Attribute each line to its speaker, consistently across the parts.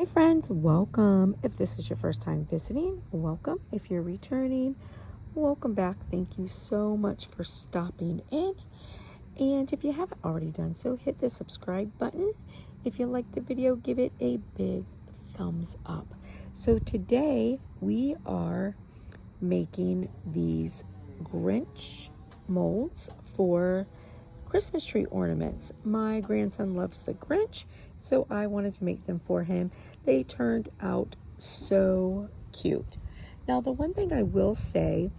Speaker 1: Hi friends, welcome. If this is your first time visiting, welcome. If you're returning, welcome back. Thank you so much for stopping in. And if you haven't already done so, hit the subscribe button. If you like the video, give it a big thumbs up. So today we are making these Grinch molds for Christmas tree ornaments. My grandson loves the Grinch, so I wanted to make them for him. They turned out so cute. Now, the one thing I will say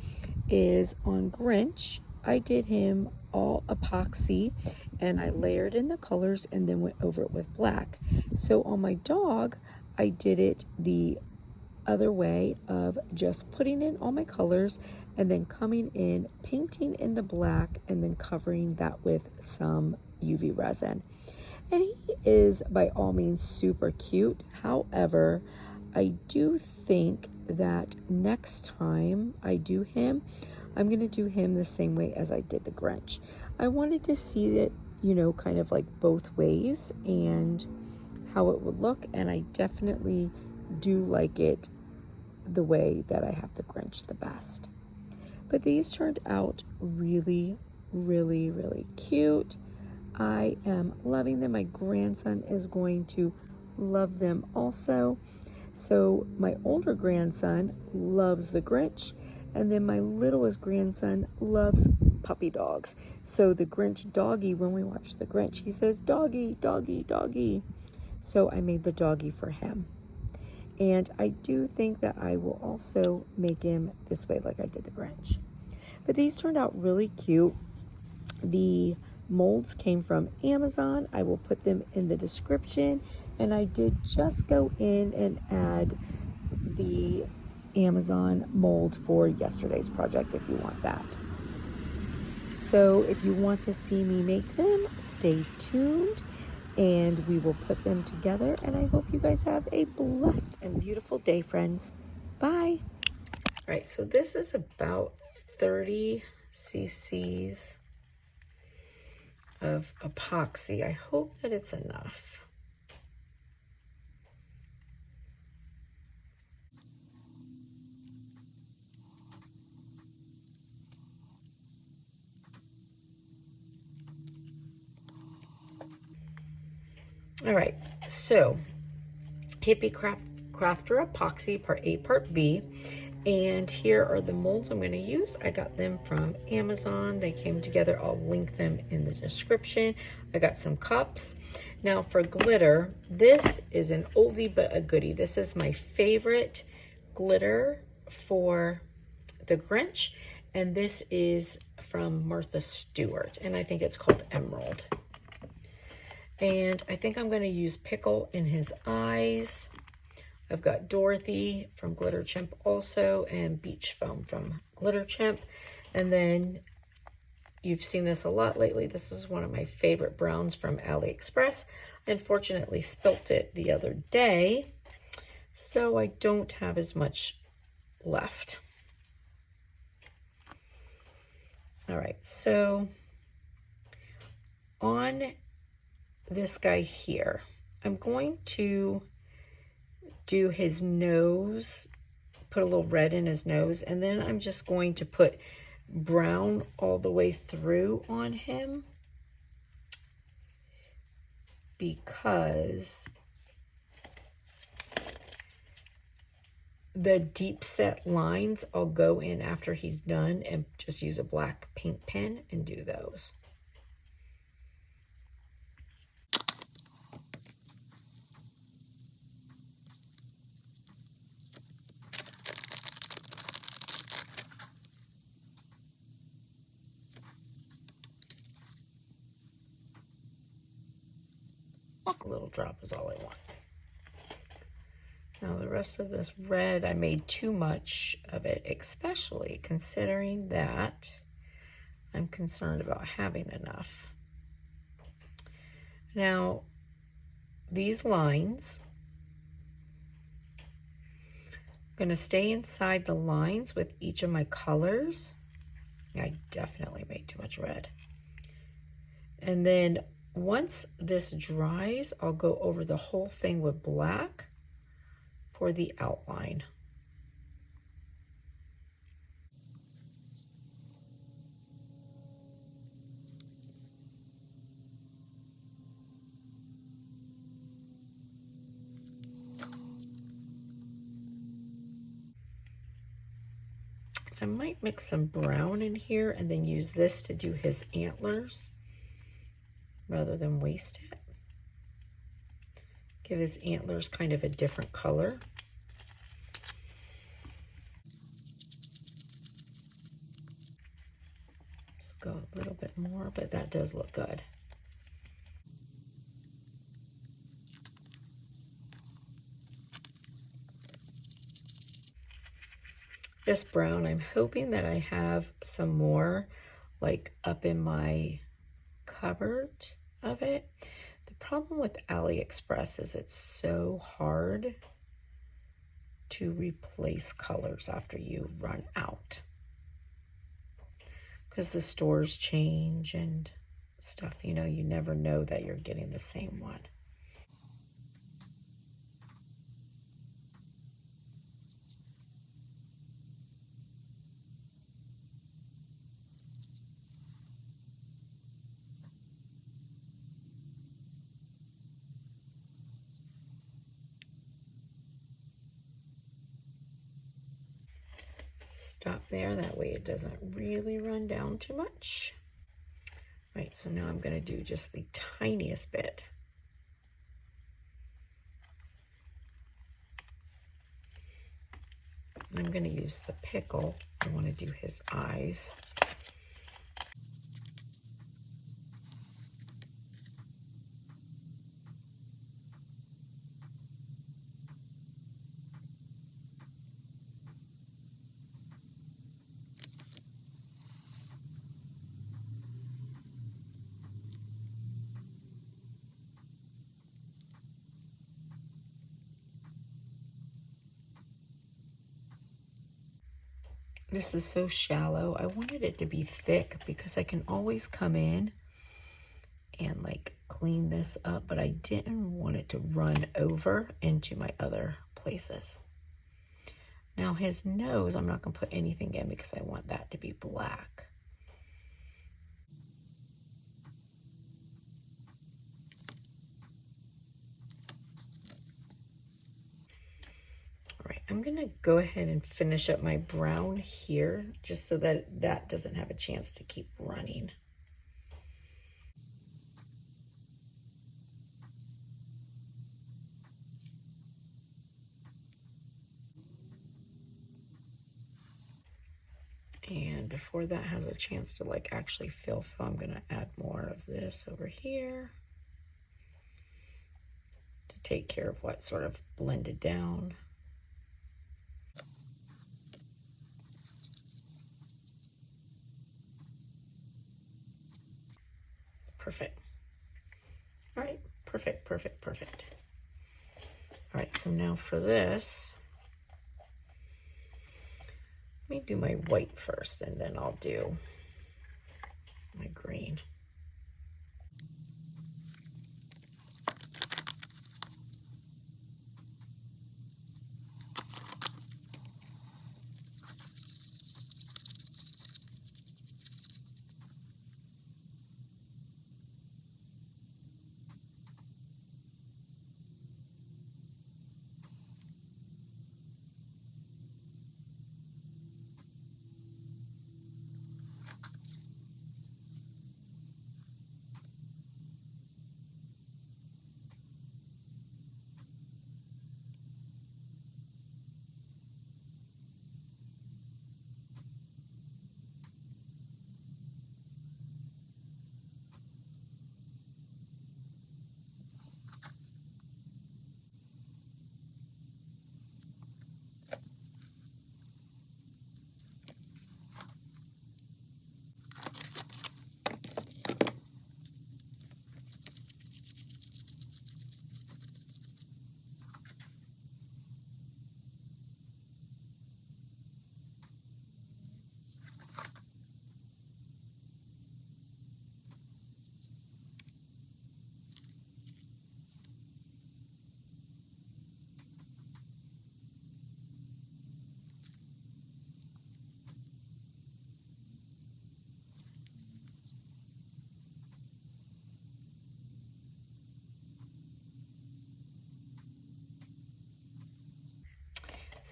Speaker 1: is on Grinch, I did him all epoxy and I layered in the colors and then went over it with black. So on my dog, I did it the other way of just putting in all my colors and then coming in, painting in the black, and then covering that with some UV resin. And he is by all means super cute. However, I do think that next time I do him, I'm going to do him the same way as I did the Grinch. I wanted to see it, kind of like both ways and how it would look. And I definitely do like it the way that I have the Grinch the best. But these turned out really, really, really cute. I am loving them. My grandson is going to love them also. So my older grandson loves the Grinch, and then my littlest grandson loves puppy dogs. So the Grinch doggy, when we watch the Grinch, he says, "Doggy, doggy, doggy." So I made the doggy for him. And I do think that I will also make him this way like I did the Grinch. But these turned out really cute. The molds came from Amazon. I will put them in the description. And I did just go in and add the Amazon mold for yesterday's project if you want that. So if you want to see me make them, stay tuned. And we will put them together, and I hope you guys have a blessed and beautiful day, friends. Bye. All right, so this is about 30 cc's of epoxy. I hope that it's enough. All right, so Hippie Crafter Epoxy Part A, Part B. And here are the molds I'm going to use. I got them from Amazon. They came together. I'll link them in the description. I got some cups. Now for glitter, this is an oldie but a goodie. This is my favorite glitter for the Grinch. And this is from Martha Stewart. And I think it's called Emerald. And I think I'm going to use Pickle in his eyes. I've got Dorothy from Glitter Chimp also, and Beach Foam from Glitter Chimp. And then you've seen this a lot lately. This is one of my favorite browns from AliExpress. Unfortunately, spilt it the other day, so I don't have as much left. All right, so on this guy here, I'm going to do his nose, put a little red in his nose, and then I'm just going to put brown all the way through on him because the deep set lines I'll go in after he's done and just use a black paint pen and do those. A little drop is all I want. Now the rest of this red, I made too much of it, especially considering that I'm concerned about having enough. Now, these lines, I'm going to stay inside the lines with each of my colors. I definitely made too much red. And then once this dries, I'll go over the whole thing with black for the outline. I might mix some brown in here and then use this to do his antlers rather than waste it. Give his antlers kind of a different color. Let's go a little bit more, but that does look good. This brown, I'm hoping that I have some more like up in my cupboard of it. The problem with AliExpress is it's so hard to replace colors after you run out, because the stores change and stuff, you know, you never know that you're getting the same one. Stop there, that way it doesn't really run down too much. Right, so now I'm going to do just the tiniest bit. And I'm going to use the pickle. I want to do his eyes. This is so shallow. I wanted it to be thick because I can always come in and like clean this up, but I didn't want it to run over into my other places. Now his nose, I'm not going to put anything in because I want that to be black. All right, I'm going to go ahead and finish up my brown here just so that that doesn't have a chance to keep running. And before that has a chance to like actually fill, I'm going to add more of this over here to take care of what sort of blended down. Perfect. All right, perfect, perfect, perfect. All right, so now for this, let me do my white first and then I'll do my green.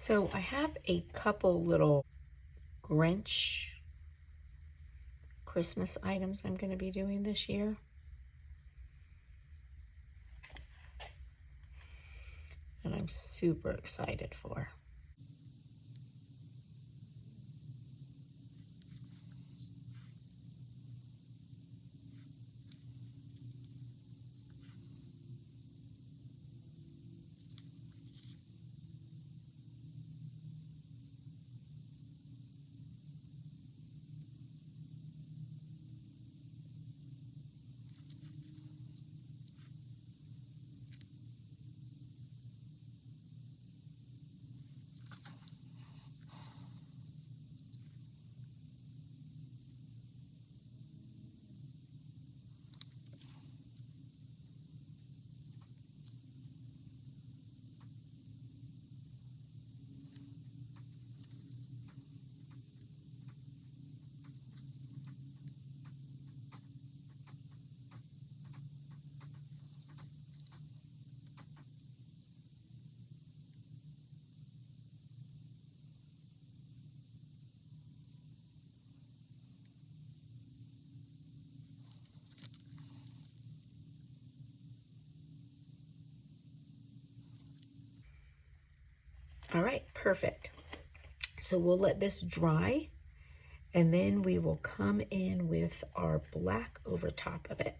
Speaker 1: So I have a couple little Grinch Christmas items I'm going to be doing this year. And I'm super excited for. All right, perfect. So we'll let this dry, and then we will come in with our black over top of it.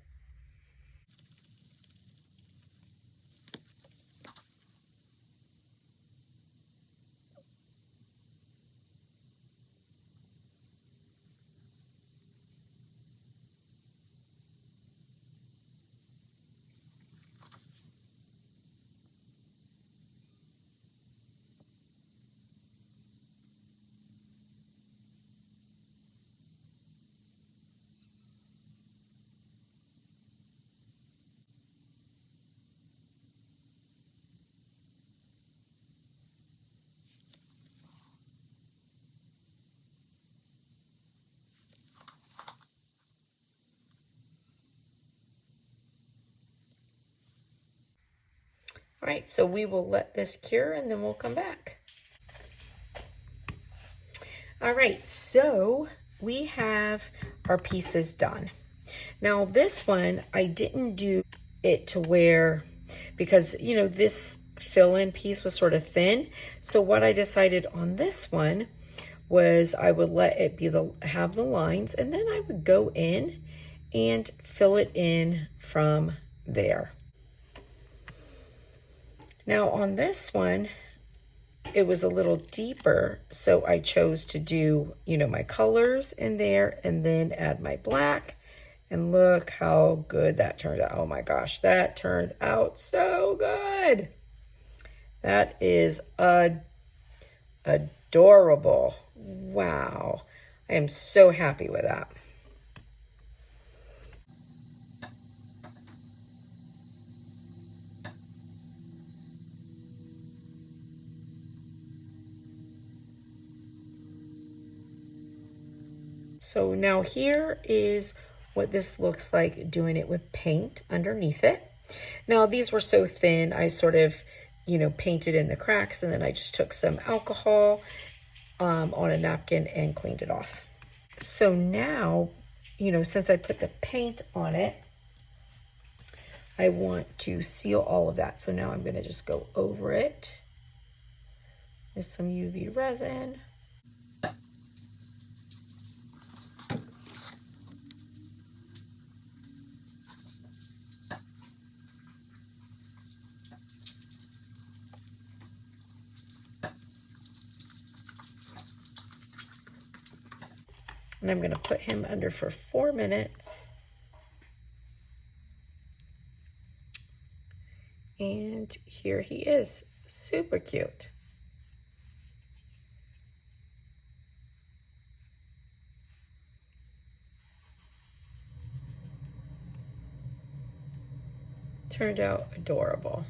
Speaker 1: All right, so we will let this cure and then we'll come back. All right, so we have our pieces done. Now this one, I didn't do it to where, because you know, this fill-in piece was sort of thin. So what I decided on this one was I would let it be have the lines, and then I would go in and fill it in from there. Now on this one, it was a little deeper, so I chose to do, you know, my colors in there and then add my black. And look how good that turned out. Oh my gosh, that turned out so good. That is adorable. Wow. I am so happy with that. So now here is what this looks like doing it with paint underneath it. Now these were so thin, I sort of, you know, painted in the cracks, and then I just took some alcohol on a napkin and cleaned it off. So now, you know, since I put the paint on it, I want to seal all of that. So now I'm going to just go over it with some UV resin. And I'm going to put him under for 4 minutes. And here he is, super cute. Turned out adorable.